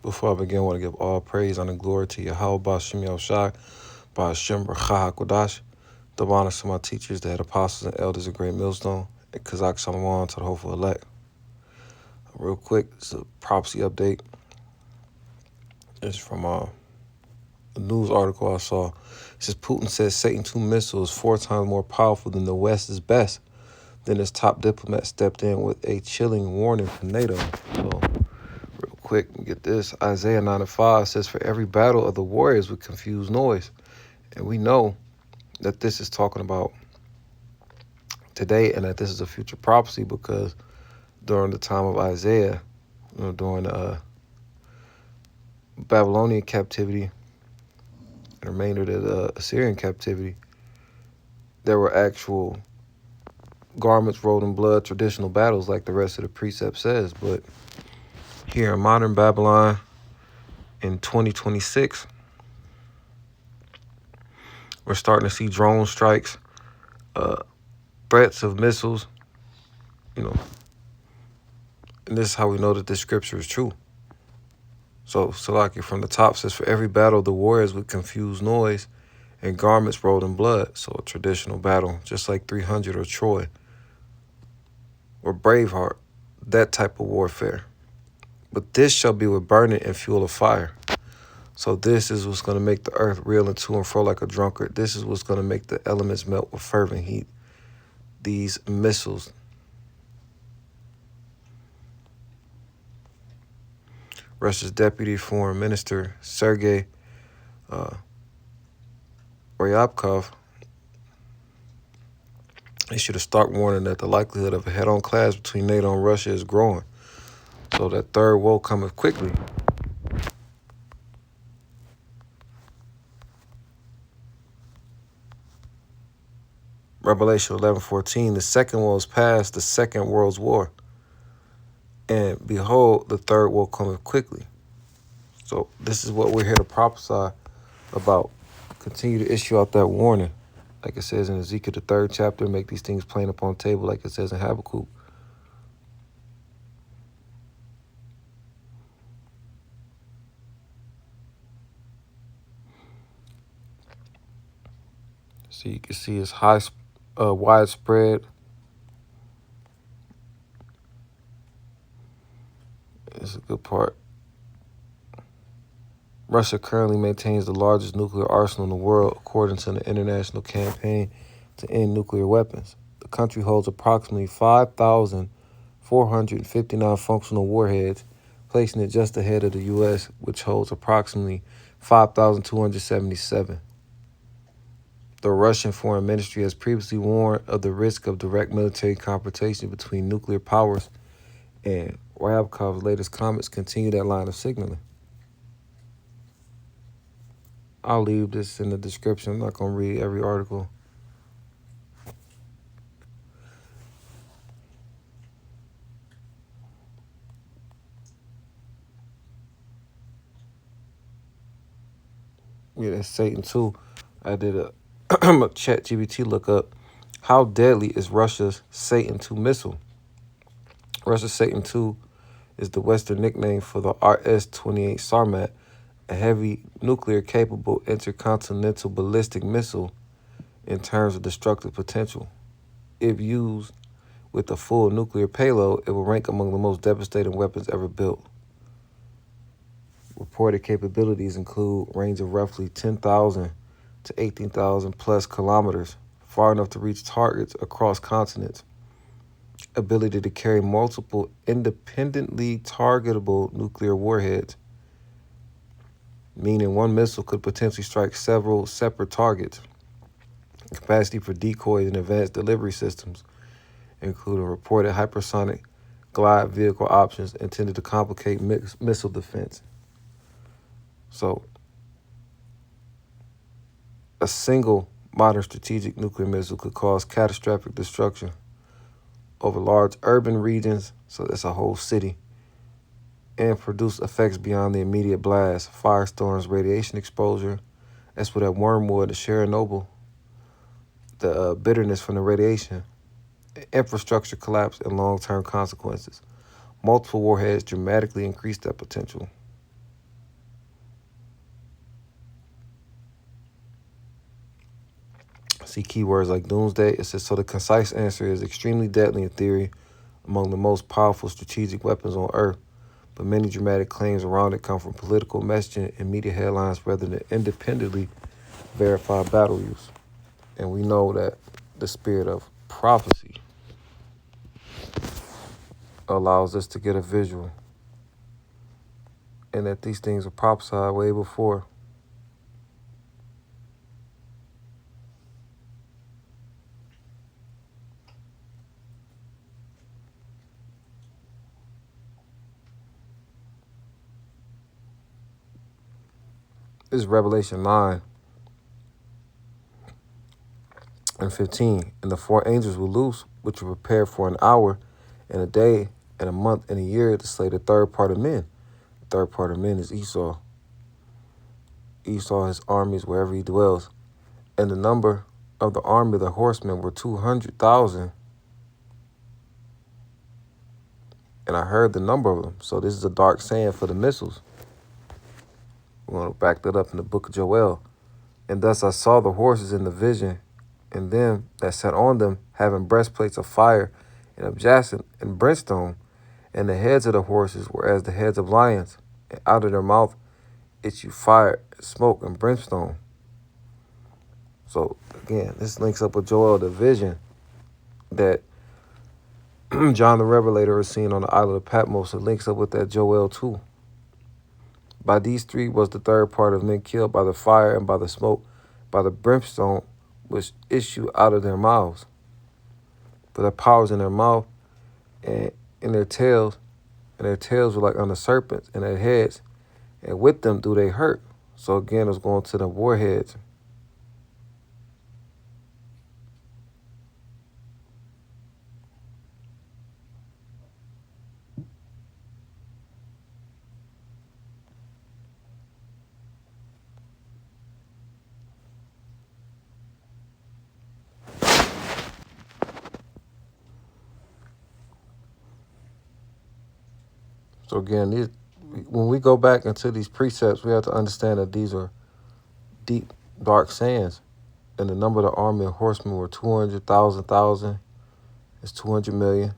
Before I begin, I want to give all praise and glory to Yahweh Bashim Yahushai, Bashim Racha HaKodash, the honors to my teachers, the head apostles and elders of Great Millstone, and Kazak Shalom to the hopeful elect. Real quick, it's a prophecy update. It's from a news article I saw. It says Putin says Satan II missile is 4 times more powerful than the West's best. Then his top diplomat stepped in with a chilling warning from NATO. So, real quick, get this. Isaiah 9:5 says, for every battle of the warriors with confused noise. And we know that this is talking about today and that this is a future prophecy because during the time of Isaiah, during the Babylonian captivity and the remainder of the Assyrian captivity, there were actual garments rolled in blood, traditional battles like the rest of the precept says. But here in modern Babylon in 2026, we're starting to see drone strikes, threats of missiles, and this is how we know that this scripture is true. So Salaki from the top says, for every battle, the warriors with confused noise and garments rolled in blood. So a traditional battle, just like 300 or Troy or Braveheart, that type of warfare. But this shall be with burning and fuel of fire. So this is what's going to make the earth reel and to and fro like a drunkard. This is what's going to make the elements melt with fervent heat. These missiles. Russia's deputy foreign minister, Sergei Ryabkov, issued a stark warning that the likelihood of a head-on clash between NATO and Russia is growing. So that third woe cometh quickly. Revelation 11:14, the second woe is past, the second world's war. And behold, the third woe cometh quickly. So this is what we're here to prophesy about. Continue to issue out that warning. Like it says in Ezekiel, the 3rd chapter, make these things plain upon the table, like it says in Habakkuk. So you can see it's widespread. It's a good part. Russia currently maintains the largest nuclear arsenal in the world, according to the International Campaign to End Nuclear Weapons. The country holds approximately 5,459 functional warheads, placing it just ahead of the U.S., which holds approximately 5,277. The Russian Foreign Ministry has previously warned of the risk of direct military confrontation between nuclear powers, and Ryabkov's latest comments continue that line of signaling. I'll leave this in the description. I'm not going to read every article. Yeah, that's Satan II. I did a chat GBT lookup. How deadly is Russia's Satan II missile? Russia's Satan II is the Western nickname for the RS-28 Sarmat, a heavy nuclear-capable intercontinental ballistic missile in terms of destructive potential. If used with a full nuclear payload, it will rank among the most devastating weapons ever built. Reported capabilities include range of roughly 10,000 to 18,000 plus kilometers, far enough to reach targets across continents, ability to carry multiple independently targetable nuclear warheads, meaning one missile could potentially strike several separate targets, capacity for decoys and advanced delivery systems, including reported hypersonic glide vehicle options intended to complicate missile defense. So, a single modern strategic nuclear missile could cause catastrophic destruction over large urban regions, so that's a whole city, and produce effects beyond the immediate blast, firestorms, radiation exposure. That's what at Wormwood, the Chernobyl, the bitterness from the radiation, infrastructure collapse, and long-term consequences. Multiple warheads dramatically increase that potential. See keywords like doomsday. It says, so the concise answer is extremely deadly in theory, among the most powerful strategic weapons on Earth. But many dramatic claims around it come from political messaging and media headlines rather than independently verified battle use. And we know that the spirit of prophecy allows us to get a visual, and that these things were prophesied way before. This is Revelation 9 and 15. And the four angels were loose, which were prepared for an hour and a day and a month and a year to slay the third part of men. The third part of men is Esau. Esau, his armies, wherever he dwells. And the number of the army of the horsemen were 200,000. And I heard the number of them. So this is a dark saying for the missiles. We're going to back that up in the book of Joel. And thus I saw the horses in the vision, and them that sat on them, having breastplates of fire and of jacinth and brimstone, and the heads of the horses were as the heads of lions, and out of their mouth issued fire, smoke, and brimstone. So again, this links up with Joel, the vision that John the Revelator is seeing on the island of Patmos. It links up with that Joel 2. By these three was the third part of men killed by the fire and by the smoke, by the brimstone which issue out of their mouths. For their powers in their mouth and in their tails, and their tails were like unto serpents, and their heads, and with them do they hurt. So again, it's going to the warheads. So again, when we go back into these precepts, we have to understand that these are deep, dark sayings. And the number of the army of horsemen were 200,000. It's 200 million.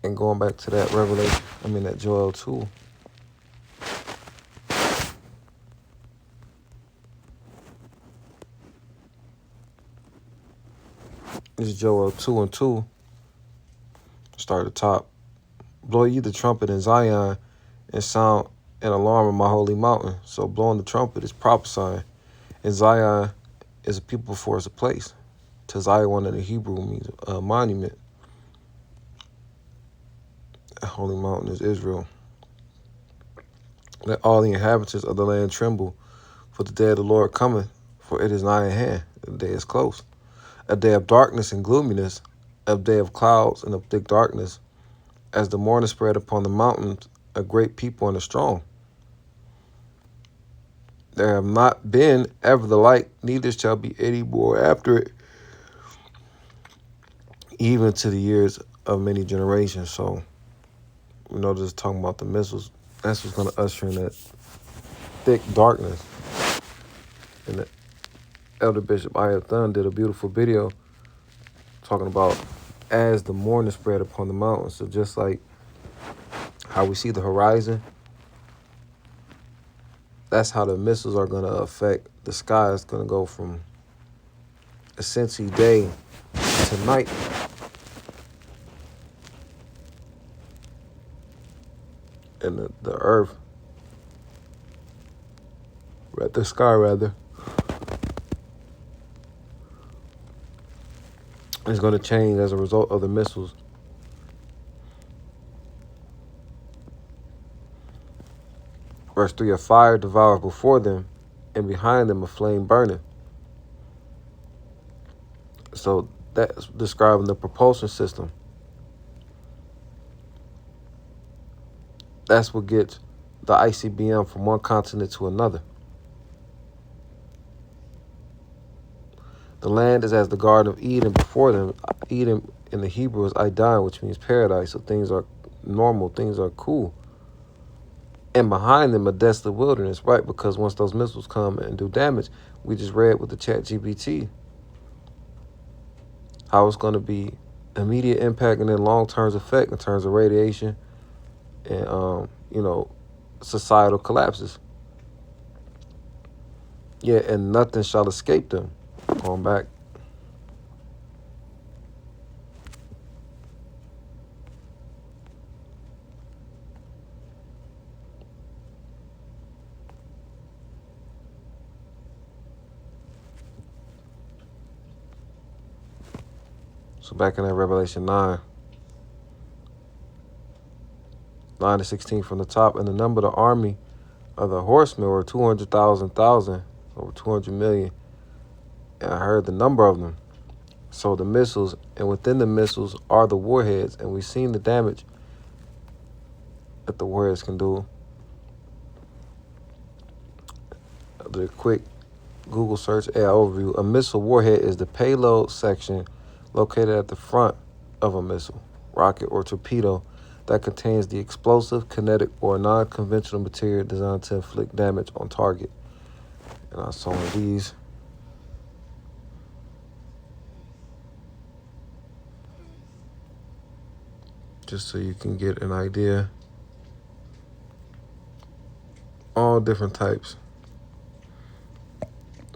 And going back to that that Joel 2. This is Joel 2 and 2. Start at the top. Blow ye the trumpet in Zion and sound an alarm in my holy mountain. So blowing the trumpet is prophesying. And Zion is a people before it's a place. To Zion in the Hebrew means a monument. The holy mountain is Israel. Let all the inhabitants of the land tremble, for the day of the Lord cometh, for it is nigh at hand. The day is close. A day of darkness and gloominess, a day of clouds and of thick darkness, as the morning spread upon the mountains, a great people and a strong. There have not been ever the like, neither shall be any more after it, even to the years of many generations. So, we know this is talking about the missiles. That's what's going to usher in that thick darkness. And the Elder Bishop Ayathun did a beautiful video talking about as the morning spread upon the mountains. So just like how we see the horizon, that's how the missiles are going to affect the sky. It's going to go from essentially day to night. And the earth, the sky rather, is going to change as a result of the missiles. Verse 3, a fire devours before them, and behind them a flame burning. So that's describing the propulsion system. That's what gets the ICBM from one continent to another. The land is as the Garden of Eden before them. Eden in the Hebrew is Idan, which means paradise. So things are normal, things are cool. and behind them a desolate wilderness, right? Because once those missiles come and do damage, we just read with the chat GPT how it's going to be immediate impact and then long-term effect in terms of radiation and, societal collapses. Yeah, and nothing shall escape them. Going back. So back in that Revelation 9 to 16 from the top, and the number of the army of the horsemen were 200,000, over 200 million. And I heard the number of them. So the missiles, and within the missiles are the warheads, and we've seen the damage that the warheads can do. The quick Google search AI overview. A missile warhead is the payload section located at the front of a missile, rocket, or torpedo that contains the explosive, kinetic, or non-conventional material designed to inflict damage on target. And I saw one of these. Just so you can get an idea. All different types.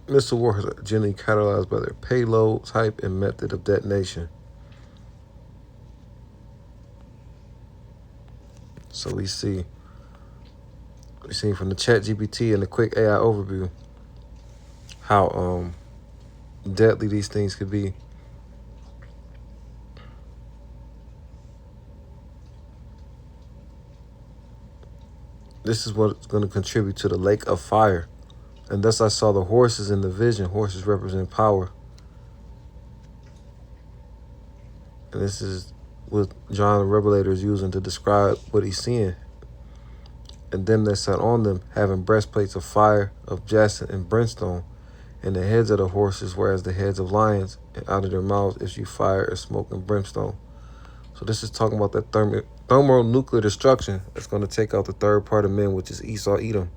Missile warheads are generally catalyzed by their payload type and method of detonation. So we see from the chat GPT and the quick AI overview how deadly these things could be. This is what's going to contribute to the lake of fire. And thus I saw the horses in the vision. Horses represent power. And this is what John the Revelator is using to describe what he's seeing. And them that sat on them, having breastplates of fire, of jacinth and brimstone, and the heads of the horses were as the heads of lions, and out of their mouths issued fire and smoke and brimstone. So this is talking about that thermonuclear destruction that's going to take out the third part of men, which is Esau, Edom.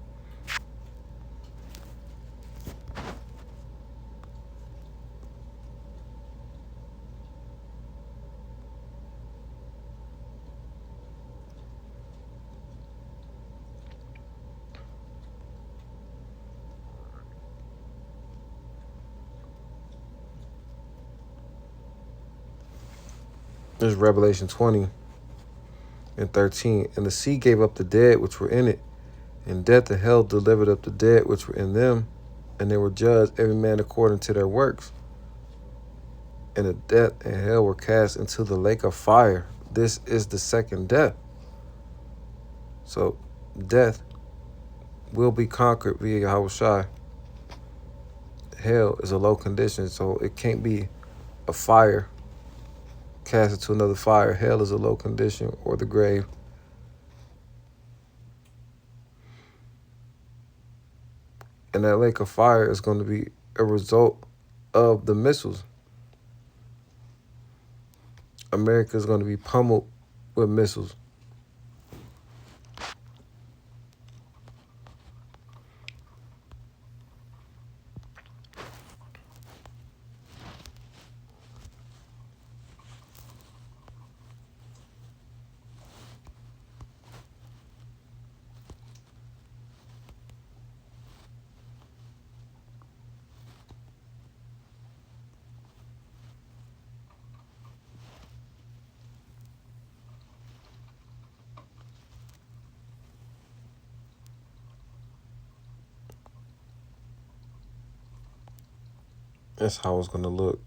There's Revelation 20 and 13. And the sea gave up the dead which were in it, and death and hell delivered up the dead which were in them, and they were judged every man according to their works. And the death and hell were cast into the lake of fire. This is the second death. So death will be conquered via Yahushua. Hell is a low condition, so it can't be a fire cast into another fire. Hell is a low condition, or the grave. And that lake of fire is going to be a result of the missiles. America is going to be pummeled with missiles. That's how it's going to look.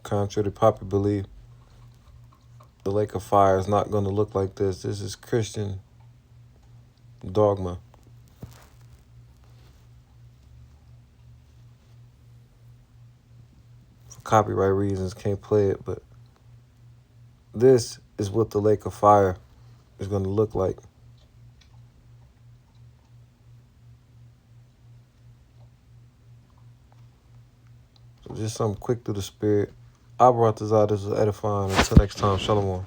Contrary to popular belief, the lake of fire is not going to look like this. This is Christian dogma. For copyright reasons, can't play it, but this is what the lake of fire is going to look like. Just something quick through the spirit. I brought this out. This was edifying. Until next time, shalom.